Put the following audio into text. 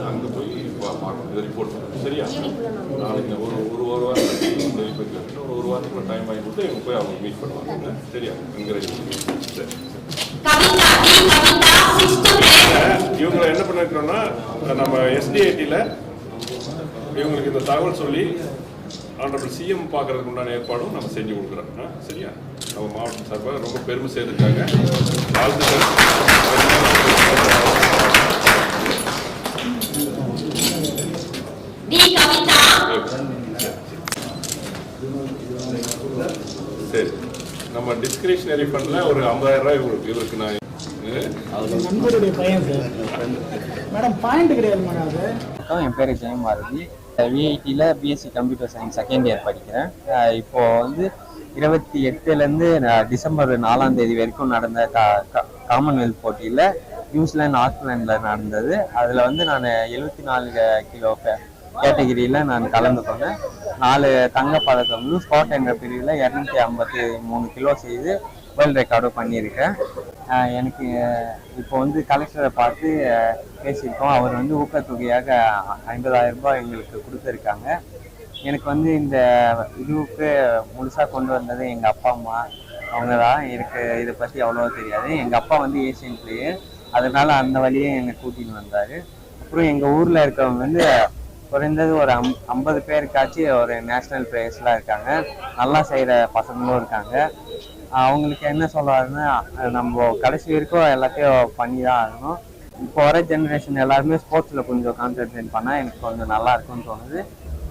அங்கே போய் பார்க்கணும் ரிப்போர்ட் சரியா. நாளைக்கு ஒரு வாரத்துக்கு ஒரு வாரத்துக்கு டைம் வாங்கி கொடுத்து இவங்க போய் அவங்க மீட் பண்ணுவாங்க சரியா. என்கரேஜ் சரி. இவங்களை என்ன பண்ணிருக்கோம்னா நம்ம எஸ்டிஐடியில் இவங்களுக்கு இந்த தகவல் சொல்லி ஆனரபிள் சிஎம் பார்க்கறதுக்கு உண்டான ஏற்பாடும் நம்ம செஞ்சு கொடுக்குறோம் சரியா. நம்ம மாவட்டம் சார்பாக ரொம்ப பெருமை செய்திருக்காங்க. வாழ்த்துக்கள். சரி, நம்ம டிஸ்கிரிஷனரி ஃபண்ட்ல ஒரு 50,000 ரூபாய் இவருக்கு நான் நண்பருடைய பையன் சார். மேடம் பாயிண்ட் கிடையாது மேடம். என் பேர் ஜெயமாரதி. விஐடியில் BSc computer science second year படிக்கிறேன். இப்போ வந்து 28லேருந்து டிசம்பர் 4ஆம் தேதி வரைக்கும் நடந்த காமன்வெல்த் போட்டியில் நியூசிலாந்து ஆக்லாண்டில் நடந்தது. அதில் வந்து நான் 74 கிலோ கேட்டகிரியில் நான் கலந்துக்கொண்டேன். 4 தங்கப்பதக்கங்களும் ஸ்பாட் என்ற பிரிவில் 253 கிலோ செய்து வேர்ல்ட் ரெக்கார்டும் பண்ணியிருக்கேன். எனக்கு இப்போ வந்து கலெக்டரை பார்த்து பேசியிருக்கோம். அவர் வந்து ஊக்கத்தொகையாக 50,000 ரூபாய் எங்களுக்கு கொடுத்துருக்காங்க. எனக்கு வந்து இந்த இதுவுக்கு முழுசாக கொண்டு வந்தது எங்கள் அப்பா அம்மா அவங்க தான். எனக்கு இதை பற்றி அவ்வளோவா தெரியாது. எங்கள் அப்பா வந்து ஏசியன் பிளேயர், அதனால் அந்த வழியே என்னை கூட்டின்னு வந்தார். அப்புறம் எங்கள் ஊரில் இருக்கவங்க வந்து குறைந்தது ஒரு 50 பேருக்காச்சும் ஒரு நேஷ்னல் பிளேயர்ஸ்லாம் இருக்காங்க. நல்லா செய்கிற பசங்களும் இருக்காங்க. அவங்களுக்கு என்ன சொல்லுவாருன்னா, நம்ம கடைசி வரைக்கும் எல்லாத்தையும் பண்ணி தான் ஆகணும். இப்போ வர ஜென்ரேஷன் எல்லாருமே ஸ்போர்ட்ஸில் கொஞ்சம் கான்சென்ட்ரேட் பண்ணால் எனக்கு கொஞ்சம் நல்லா இருக்கும்னு தோணுது.